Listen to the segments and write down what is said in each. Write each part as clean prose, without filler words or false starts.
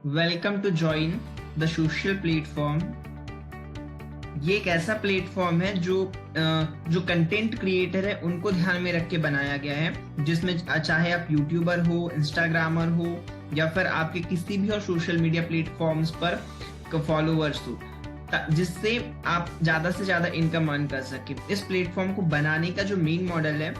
Welcome to join the social platform. ये एक ऐसा प्लेटफॉर्म है जो कंटेंट क्रिएटर है उनको ध्यान में रख के बनाया गया है, जिसमें चाहे आप यूट्यूबर हो, इंस्टाग्रामर हो या फिर आपके किसी भी और सोशल मीडिया प्लेटफॉर्म्स पर फॉलोअर्स हो, जिससे आप ज्यादा से ज्यादा इनकम अर्न कर सके। इस प्लेटफॉर्म को बनाने का जो मेन मॉडल है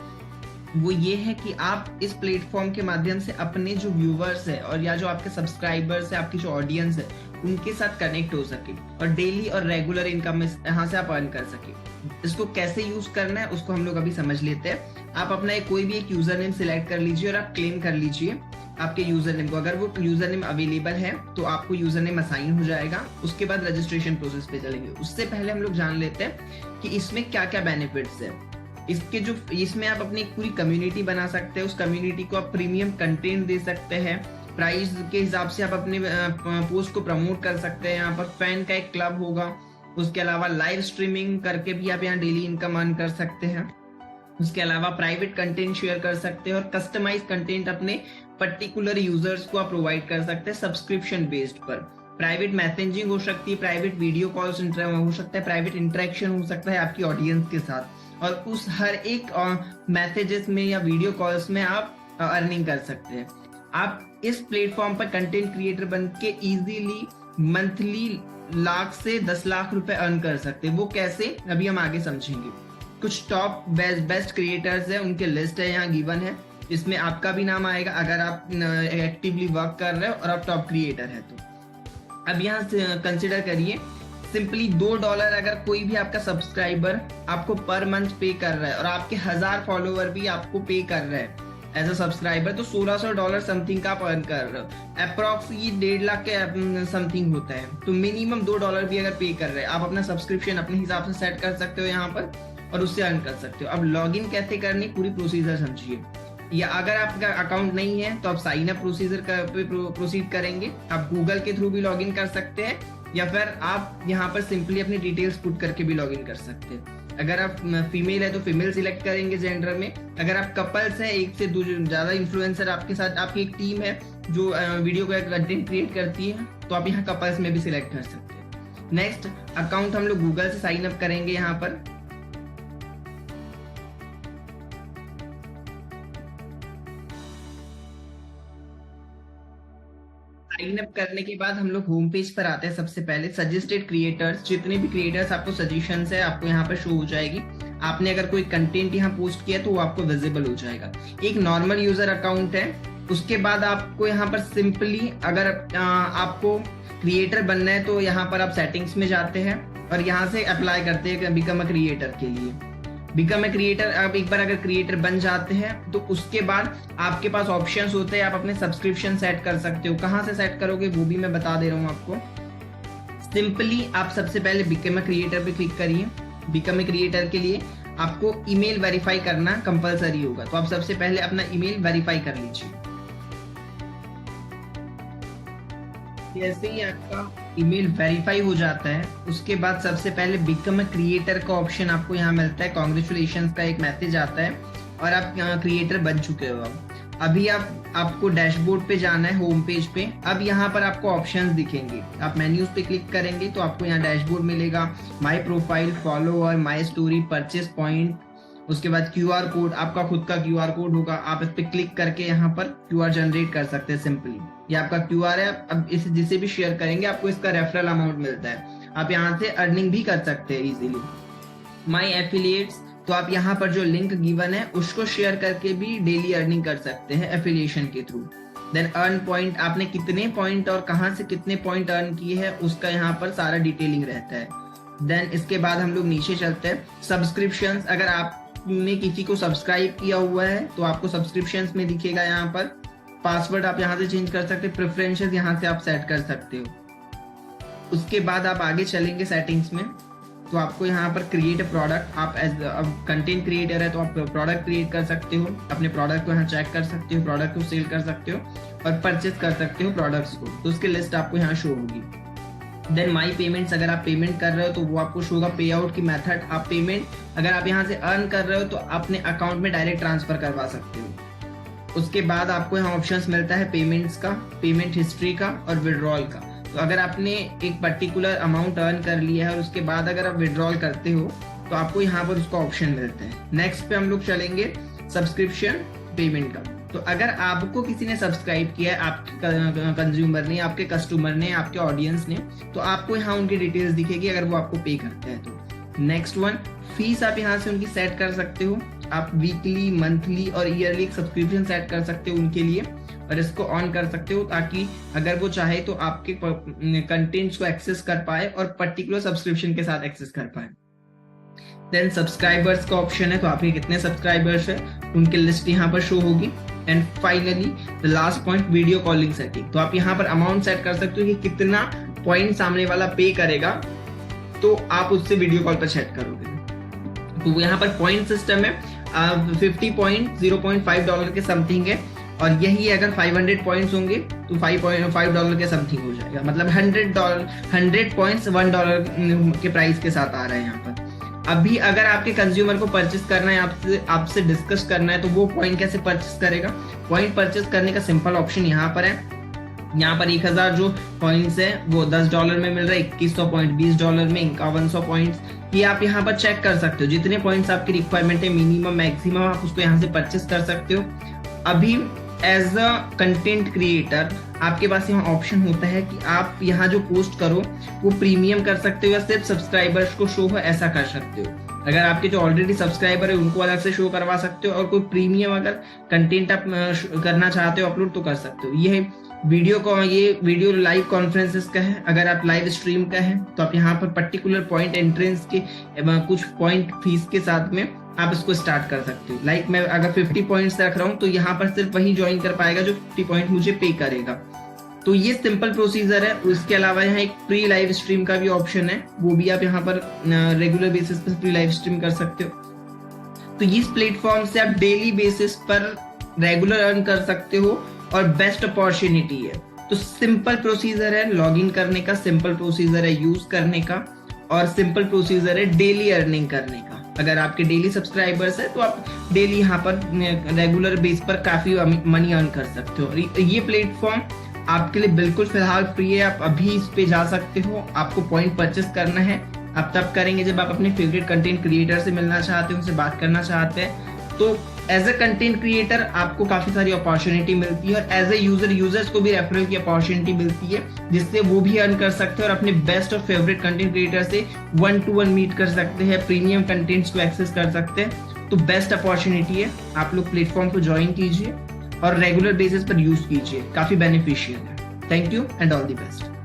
वो ये है कि आप इस प्लेटफॉर्म के माध्यम से अपने जो व्यूवर्स है और या जो आपके सब्सक्राइबर्स है, आपकी जो ऑडियंस है, उनके साथ कनेक्ट हो सके और डेली और रेगुलर इनकम यहाँ से आप अर्न कर सके। इसको कैसे यूज करना है उसको हम लोग अभी समझ लेते हैं। आप अपना कोई भी एक यूजर नेम सिलेक्ट कर लीजिए और आप क्लेम कर लीजिए आपके यूजर नेम को। अगर वो यूजर नेम अवेलेबल है तो आपको यूजर नेम असाइन हो जाएगा। उसके बाद रजिस्ट्रेशन प्रोसेस पे चलेंगे। उससे पहले हम लोग जान लेते हैं कि इसमें क्या क्या बेनिफिट्स है। इसमें आप अपनी पूरी कम्युनिटी बना सकते हैं। उस कम्युनिटी को आप प्रीमियम कंटेंट दे सकते हैं। प्राइस के हिसाब से आप अपने पोस्ट को प्रमोट कर सकते हैं। यहाँ पर फैन का एक क्लब होगा। उसके अलावा लाइव स्ट्रीमिंग करके भी आप यहाँ डेली इनकम अर्न कर सकते हैं। उसके अलावा प्राइवेट कंटेंट शेयर कर सकते हैं और कस्टमाइज कंटेंट अपने पर्टिकुलर यूजर्स को आप प्रोवाइड कर सकते हैं सब्सक्रिप्शन बेस्ड पर। प्राइवेट मैसेजिंग हो सकती है, प्राइवेट वीडियो कॉल्स हो सकता है, प्राइवेट इंटरेक्शन हो सकता है आपकी ऑडियंस के साथ, और उस हर एक मैसेजेस में या वीडियो कॉल्स में आप अर्निंग कर सकते हैं। आप इस प्लेटफॉर्म पर कंटेंट क्रिएटर बन के इजीली मंथली लाख से 10 लाख रुपए अर्न कर सकते हैं। वो कैसे, अभी हम आगे समझेंगे। कुछ टॉप बेस्ट क्रिएटर्स है, उनके लिस्ट है यहाँ गिवन है। इसमें आपका भी नाम आएगा अगर आप एक्टिवली वर्क कर रहे हो और आप टॉप क्रिएटर है तो। अब यहाँ कंसिडर करिए, सिंपली $2 अगर कोई भी आपका सब्सक्राइबर आपको पर मंथ पे कर रहा है और आपके 1000 फॉलोवर भी आपको पे कर रहे हैं एज अ सब्सक्राइबर, तो $1600 समथिंग का आप अर्न कर रहे हो। अप्रॉक्स ये 1.5 लाख के समथिंग होता है। तो मिनिमम $2 भी अगर पे कर रहे हैं, आप अपना सब्सक्रिप्शन अपने हिसाब से सेट कर सकते हो यहाँ पर और उससे अर्न कर सकते हो। अब लॉग इन कैसे करनी, पूरी प्रोसीजर समझिए। या अगर आपका अकाउंट नहीं है तो आप साइन अप प्रोसीजर पे प्रोसीड करेंगे। आप गूगल के थ्रू भी लॉग इन कर सकते हैं या फिर आप यहाँ पर सिंपली अपनी डिटेल्स पुट करके भी लॉग इन कर सकते हैं। अगर आप फीमेल है तो फीमेल सिलेक्ट करेंगे जेंडर में। अगर आप कपल्स हैं, एक से ज्यादा इन्फ्लुएंसर आपके साथ, आपकी एक टीम है जो वीडियो का कंटेंट क्रिएट करती है, तो आप यहाँ कपल्स में भी सिलेक्ट कर सकते हैं। नेक्स्ट, अकाउंट हम लोग गूगल से साइन अप करेंगे। यहाँ पर साइन अप करने के बाद हम लोग होम पेज पर आते हैं। सबसे पहले सजेस्टेड क्रिएटर्स, जितने भी क्रिएटर्स आपको सजेशंस है आपको यहाँ पर शो हो जाएगी। आपने अगर कोई कंटेंट यहाँ पोस्ट किया तो वो आपको विजिबल हो जाएगा। एक नॉर्मल यूजर अकाउंट है। उसके बाद आपको यहाँ पर सिंपली अगर आपको क्रिएटर बनना है तो यहाँ पर आप सेटिंग्स में जाते हैं और यहाँ से अप्लाई करते हैं बिकम अ क्रिएटर के लिए। बिकम ए क्रिएटर, आप एक बार अगर क्रिएटर बन जाते हैं तो उसके बाद आपके पास ऑप्शंस होते हैं। आप अपने सब्सक्रिप्शन सेट कर सकते हो। कहाँ से सेट करोगे वो भी मैं बता दे रहा हूँ आपको। सिंपली आप सबसे पहले बिकम ए क्रिएटर पे क्लिक करिए। बिकम ए क्रिएटर के लिए आपको ईमेल वेरीफाई करना कंपलसरी होगा, तो आप सबसे पहले अपना ईमेल वेरीफाई कर लीजिए। जैसे ही आपका ईमेल वेरीफाई हो जाता है उसके बाद सबसे पहले बिकम अ क्रिएटर का ऑप्शन आपको यहाँ मिलता है। कांग्रेचुलेशंस का एक मैसेज आता है और आप क्रिएटर बन चुके हो। अभी आपको डैशबोर्ड पे जाना है, होम पेज पे। अब यहाँ पर आपको ऑप्शंस दिखेंगे। आप मेन्यूज पे क्लिक करेंगे तो आपको यहाँ डैशबोर्ड मिलेगा। My profile, follower, my story, purchase point, उसके बाद QR कोड, आपका खुद का QR कोड होगा। आप इस पे क्लिक करके यहाँ पर QR जनरेट कर सकते हैं सिंपली। ये आपका QR है। अब इसे जिसे भी शेयर करेंगे आपको इसका रेफरल अमाउंट मिलता है। आप यहाँ से अर्निंग भी कर सकते हैं इजीली। माई एफिलिएट्स, तो आप यहाँ पर जो लिंक गिवन है उसको शेयर करके भी डेली अर्निंग कर सकते हैं एफिलिएशन के थ्रू। देन अर्न पॉइंट, आपने कितने पॉइंट और कहाँ से कितने पॉइंट अर्न किए हैं उसका यहाँ पर सारा डिटेलिंग रहता है। देन इसके बाद हम लोग नीचे चलते हैं। सब्सक्रिप्शंस, अगर आपने किसी को सब्सक्राइब किया हुआ है तो आपको सब्सक्रिप्शंस में दिखेगा यहाँ पर। पासवर्ड आप यहाँ से चेंज कर सकते हैं। प्रेफरेंसेस यहाँ से आप सेट कर सकते हो। उसके बाद आप आगे चलेंगे सेटिंग्स में तो आपको यहाँ पर क्रिएट अ प्रोडक्ट, आप एज कंटेंट क्रिएटर है तो आप प्रोडक्ट क्रिएट कर सकते हो। अपने प्रोडक्ट को यहाँ चेक कर सकते हो, प्रोडक्ट को सेल कर सकते हो और परचेज कर सकते हो प्रोडक्ट्स को। तो उसकी लिस्ट आपको यहाँ शो होगी। देन माई पेमेंट्स, अगर आप पेमेंट कर रहे हो तो वो आपको शो होगा। पे आउट की मेथड, आप पेमेंट अगर आप यहाँ से अर्न कर रहे हो तो अपने अकाउंट में डायरेक्ट ट्रांसफर करवा सकते हो। उसके बाद आपको यहाँ ऑप्शंस मिलता है पेमेंट्स का, पेमेंट हिस्ट्री का और विड्रॉल का। तो अगर आपने एक पर्टिकुलर अमाउंट अर्न कर लिया है और उसके बाद अगर आप विड्रॉल करते हो तो आपको यहाँ पर उसका ऑप्शन मिलता है। नेक्स्ट पे हम लोग चलेंगे सब्सक्रिप्शन पेमेंट का। तो अगर आपको किसी ने सब्सक्राइब किया है, आपके कंज्यूमर ने, आपके कस्टमर ने, आपके ऑडियंस ने, तो आपको यहाँ उनकी डिटेल्स दिखेगी अगर वो आपको पे करते हैं तो। नेक्स्ट वन, फीस आप यहाँ से उनकी सेट कर सकते हो। आप वीकली, मंथली और ईयरली एक सब्सक्रिप्शन सेट कर सकते हो उनके लिए और इसको ऑन कर सकते हो ताकि अगर वो चाहे तो आपके कंटेंट्स को एक्सेस कर पाए और पर्टिकुलर सब्सक्रिप्शन के साथ एक्सेस कर पाए। देन सब्सक्राइबर्स का ऑप्शन है, तो आपके कितने सब्सक्राइबर्स है उनकी लिस्ट यहाँ पर शो होगी। And finally the last point, video calling setting. तो आप यहाँ पर अमाउंट सेट कर सकते हो कि कितना पॉइंट सामने वाला पे करेगा तो आप उससे वीडियो कॉल पर चैट करोगे। तो यहाँ पर पॉइंट सिस्टम है, 50 पॉइंट $0.5 के समथिंग है और यही अगर 500 पॉइंट्स होंगे तो $5 के समथिंग हो जाएगा। मतलब 100 पॉइंट्स $1 के प्राइस के साथ आ रहा है यहाँ पर। अभी अगर आपके कंज्यूमर को परचेस करना है, आपसे डिस्कस करना है, तो वो पॉइंट कैसे परचेस करेगा? पॉइंट परचेस करने का सिंपल ऑप्शन यहाँ पर है। यहाँ पर 1000 जो पॉइंट्स है वो $10 में मिल रहा है, 2100 पॉइंट $20 में, 5100 पॉइंट्स, ये आप यहाँ पर चेक कर सकते हो। जितने पॉइंट्स आपकी रिक्वायरमेंट है, मिनिमम मैक्सिमम, आप उसको यहाँ से परचेस कर सकते हो। अभी एज अ कंटेंट क्रिएटर आपके पास यहाँ ऑप्शन होता है कि आप यहाँ जो पोस्ट करो वो प्रीमियम कर सकते हो या सिर्फ सब्सक्राइबर्स को शो हो ऐसा कर सकते हो। अगर आपके जो ऑलरेडी सब्सक्राइबर है उनको अलग से शो करवा सकते हो और कोई प्रीमियम अगर कंटेंट आप करना चाहते हो अपलोड तो कर सकते हो। ये वीडियो लाइव कॉन्फ्रेंसेस का है। अगर आप लाइव स्ट्रीम का है तो आप यहाँ पर पर्टिकुलर पॉइंट एंट्रेंस के कुछ पॉइंट फीस के साथ में आप इसको स्टार्ट कर सकते हो। लाइक मैं अगर 50 पॉइंट्स रख रहा हूँ तो यहाँ पर सिर्फ वही ज्वाइन कर पाएगा जो 50 पॉइंट मुझे पे करेगा। तो ये सिंपल प्रोसीजर है। उसके अलावा यहाँ एक प्री लाइव स्ट्रीम का भी ऑप्शन है, वो भी आप यहाँ पर रेगुलर बेसिस पर प्री लाइव स्ट्रीम कर सकते हो। तो इस प्लेटफॉर्म से आप डेली बेसिस पर रेगुलर अर्न कर सकते हो और बेस्ट अपॉर्चुनिटी है। तो सिंपल प्रोसीजर है लॉग इन करने का, सिंपल प्रोसीजर है यूज करने का और सिंपल प्रोसीजर है डेली अर्निंग करने का। अगर आपके डेली सब्सक्राइबर्स है तो आप डेली यहाँ पर रेगुलर बेस पर काफी मनी अर्न कर सकते हो। ये प्लेटफॉर्म आपके लिए बिल्कुल फिलहाल फ्री है, आप अभी इस पे जा सकते हो। आपको पॉइंट परचेस करना है, आप तब करेंगे जब आप अपने फेवरेट कंटेंट क्रिएटर से मिलना चाहते हो, उनसे बात करना चाहते हैं। तो एज अ कंटेंट क्रिएटर आपको काफी सारी अपॉर्चुनिटी मिलती है और एज ए यूजर्स को भी रेफरल की अपॉर्चुनिटी मिलती है जिससे वो भी अर्न कर सकते हैं और अपने बेस्ट और फेवरेट कंटेंट क्रिएटर से 1-to-1 मीट कर सकते हैं, प्रीमियम कंटेंट्स को एक्सेस कर सकते हैं। तो बेस्ट अपॉर्चुनिटी है, आप लोग प्लेटफॉर्म को ज्वाइन कीजिए और रेगुलर बेसिस पर यूज कीजिए, काफी बेनिफिशियल है। Thank you and all the best.